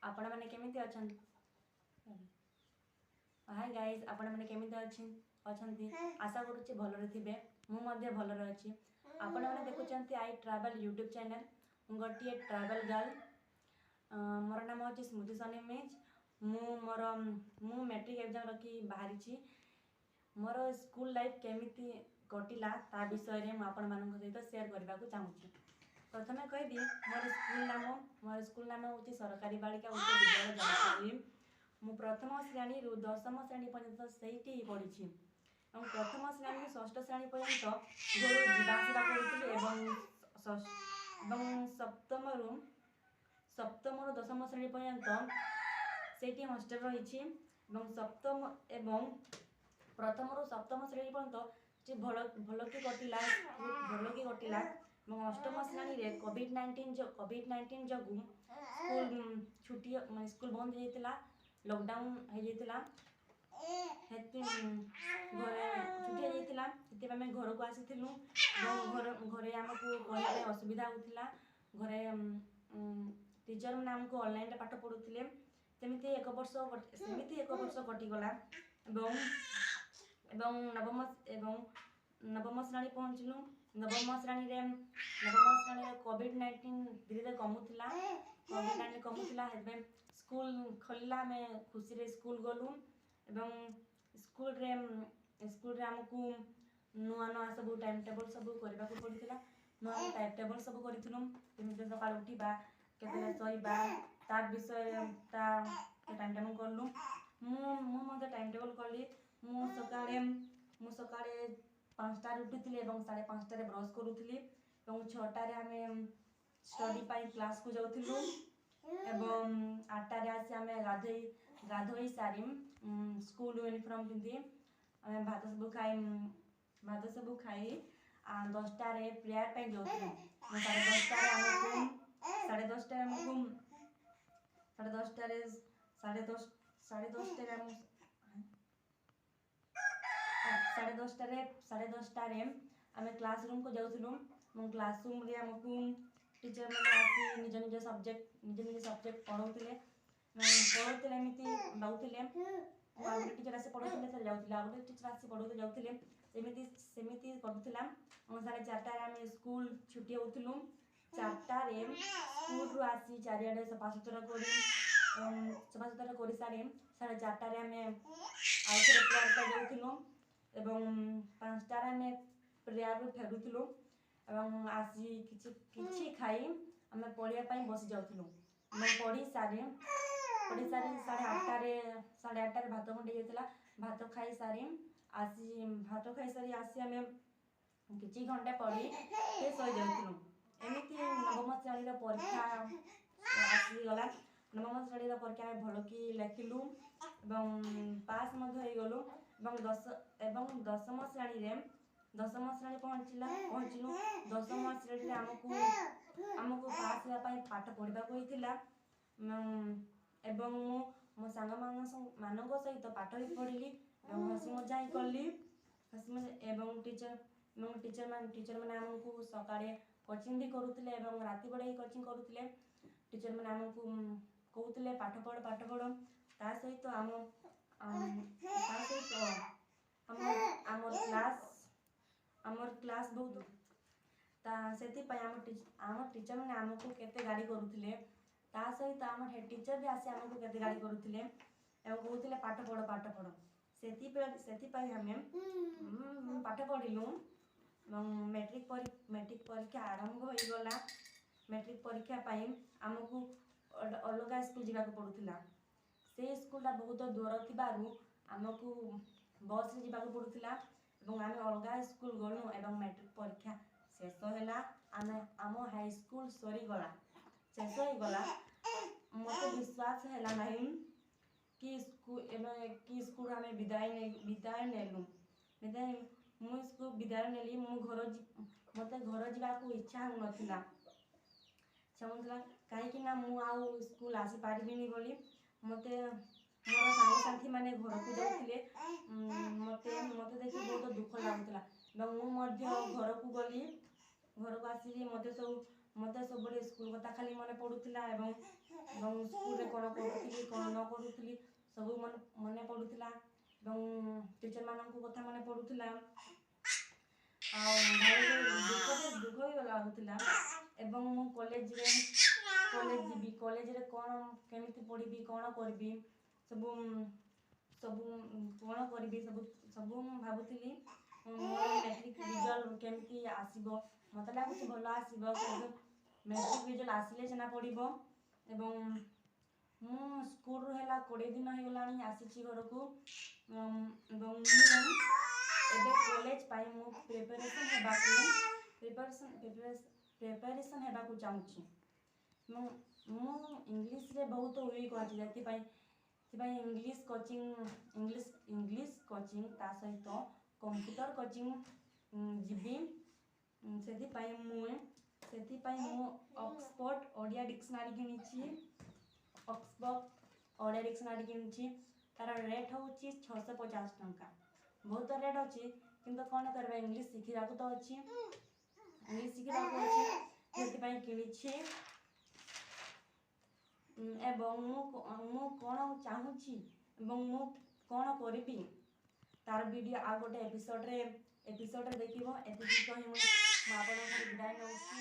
आपण मैंने केमिति अछंती हाय गाइस आपण मैंने केमिति अछंती आशा करूची भलरे थिबे मु मध्ये भलरे अछि आपण मैंने देखुचंती आई ट्रैवल यूट्यूब चैनल गोटे ट्रैवल गर्ल मोर नाम अछि स्मृति सनी मिज मु मैट्रिक एग्जाम रखी बाहरी छी मोर स्कूल लाइफ केमिति कटिला ता विषय रे मु आपण मानक सहित शेयर करबा को चाहूची। प्रथमे कहबी मोर स्कूल नाम होची सरकारी बालिका उच्च विद्यालय जलपाई। मु प्रथम श्रेणी रु दशम श्रेणी पर्यंत सहीटी पढ़ी और प्रथम श्रेणी षष्ठ श्रेणी पर्यंत घर जावासवा करुଥିଲି ଏବଂ सप्तम रु दशम श्रेणी पर्यंत सेठी हॉस्टेल रही सप्तम एवं प्रथम रु सप्तम श्रेणी पर्यंत भल कि कटिला अष्टम श्रेणी रे कोविड-19 जगु स्कूल छुट्टी स्कूल बंद होता लॉकडाउन होता घरे छुट्टी होता आम घर को आसीलु घरे आमको पढ़ाई असुविधा होता घरे टीचर मैंने आमको ऑनलाइन रे पाठ पढ़ुले सेमिति एक वर्ष कटिगला नवम श्रेणी पहुँचलु नवम श्रेणी कोविड-19 धीरे धीरे कमुला स्कूल खोलला में खुशी रे स्कूल गलु एवं स्कूल रे आमको नुआ नुआ सब टाइम टेबल सब करबा को पड़ितला नुआ टाइम टेबल सब करिथिलु केमिति सकाळ उठिबा केतले सोइबा ता विषय ता टाइम टेबल करलु मु मते टाइम टेबल करली मु सकाळे 5टा रे उठुथिले एवं 5:30 रे ब्रश करूथिली एवं 6टा रे हमें स्टडी पाई क्लास को जाउथिलु एवं 8टा रे आसी हमें गाधोई सारी स्कूल यूनिफॉर्म पिंधि हमें भात सब खाई 10टा रे प्रेयर पे जाउथिलु 10:30 रे हमको 10:30 रे हमको 10:30 रे 10:30 रे हम 10:30 रे आम क्लासरूम को जाऊँ क्लासरूम रे हमको टीचर मैंने आसी निज निज सब्जेक्ट पढ़ाऊले एमती जाऊे गोटे टीचर आसी पढ़ाऊले सर जाऊे आ गए टीचर आसी पढ़ाते जाऊे सेमती करूला 4:30 आम स्कूल छुट्टी होलु 4टा रे स्कूल रु आसी चारिआडे सफासुतरा कर सारी 4:30 रे आम आउे प्रेयर पे जाऊँ एवं 5टा रे आम प्रेयर रु फेरुलु एवं आसी किछि खाई आम पढ़िया बसी जाऊँ पढ़ी सारी 8:30 रे भात खंडे होता भात खाई सारी आसी आम किछि घंटे पढ़ी सो जाऊँ एमती नवम श्रेणी परीक्षा आसीगला नवम श्रेणी परीक्षा भल कि लेखिलु पास गलु दशम श्रेणी पहुँचलु दशम श्रेणी आमको पास होगापी पाठ पढ़ा होता एवं मो सांग मान सहित पाठ भी पढ़ी हसी मजा ही कली एवं टीचर मैंने आमको सकाळे कोचिंग भी करुले राति बेड़े ही कोचिंग करुले टीचर मैंने आमको कहते पाठ पढ़ ता सहित आमर क्लास बहुत से आम टीचर मैंने आमको केते गाड़ी करुले ता सहित आम टीचर भी आसी आमको केते गाड़ी करुले कहते पाठ पढ़ से आम पाठ पढ़लु मैट्रिक परीक्षा आरंभ हो गला मैट्रिक परीक्षा आमको अलग स्कूल जावाक पड़ूला से स्कूल बहुत दूर थी आमको बस रे जावाक पड़ूला आम अलग स्कूल गलु एवं मैट्रिक परीक्षा शेष है आम हाई स्कूल सरीगला शेष हो गला मत विश्वास है ना कि स्कूल आम विदाय नेलु मुझे विदाय नेली मत घर जावाक इच्छा हो नाला चाहूला कहीं स्कूल आसी पारिनी बोली मत मोर सांगसाथी मैंने घर को जाते मत देखिए बहुत दुख लगुला घर को गली घर को आसिक मत सब ମୋତେ ସବୁବେଳେ ସ୍କୁଲ କଥା ଖାଲି ମନେ ପଡ଼ୁଥିଲା ଏବଂ ସ୍କୁଲରେ କ'ଣ କରୁଥିଲି କ'ଣ ନ କରୁଥିଲି ସବୁ ମନେ ପଡ଼ୁଥିଲା ଏବଂ ଟିଚରମାନଙ୍କ କଥା ମନେ ପଡ଼ୁଥିଲା। ଆଉ ଦୁଃଖ ବି ଲାଗୁଥିଲା। ଏବଂ ମୁଁ କଲେଜ ଯିବି, କଲେଜରେ କ'ଣ କେମିତି ପଢ଼ିବି କ'ଣ କରିବି ସବୁ କ'ଣ କରିବି ସବୁ ମୁଁ ଭାବୁଥିଲି। ମୋର ମ୍ୟାଟ୍ରିକ୍ ରେଜଲ୍ଟ କେମିତି ଆସିବ, ମୋତେ ଲାଗୁଛି ଭଲ ଆସିବ, କିନ୍ତୁ ମ୍ୟାଟ୍ରିକ୍ ରେଜଲ୍ଟ ଆସିଲେ ସିନା ପଡ଼ିବ। ଏବଂ ମୁଁ ସ୍କୁଲରୁ ହେଲା 20 ଦିନ ହେଇଗଲାଣି ଆସିଛି ଘରକୁ। ଏବଂ ମୁଁ ଏବେ କଲେଜ ପାଇଁ ମୁଁ ପ୍ରିପାରେସନ୍ ହେବାକୁ ଚାହୁଁଛି। ମୁଁ ଇଂଲିଶରେ ବହୁତ ୱିକ୍ ଅଛି, ସେଥିପାଇଁ ଇଂଲିଶ କୋଚିଂ ତା ସହିତ କମ୍ପ୍ୟୁଟର କୋଚିଂ ଯିବି। ସେଥିପାଇଁ ମୁଁ ଅକ୍ସଫୋର୍ଡ ଓଡ଼ିଆ ଡିକ୍ସନାରୀ କିଣିଛି। ତାର ରେଟ୍ ହେଉଛି 650 ଟଙ୍କା। ବହୁତ ରେଟ୍ ଅଛି, କିନ୍ତୁ କ'ଣ କରିବା, ଇଂଲିଶ ଶିଖିବାକୁ ଅଛି, ସେଥିପାଇଁ କିଣିଛି। ଏବଂ ମୁଁ କ'ଣ ଚାହୁଁଛି ଏବଂ ମୁଁ କ'ଣ କରିବି ତାର ଭିଡ଼ିଓ ଆଉ ଗୋଟେ ଏପିସୋଡ଼ରେ ଦେଖିବ। ଏତିକି କହି ମୁଁ ଆପଣଙ୍କ ବିଦାୟ ନେଉଛି।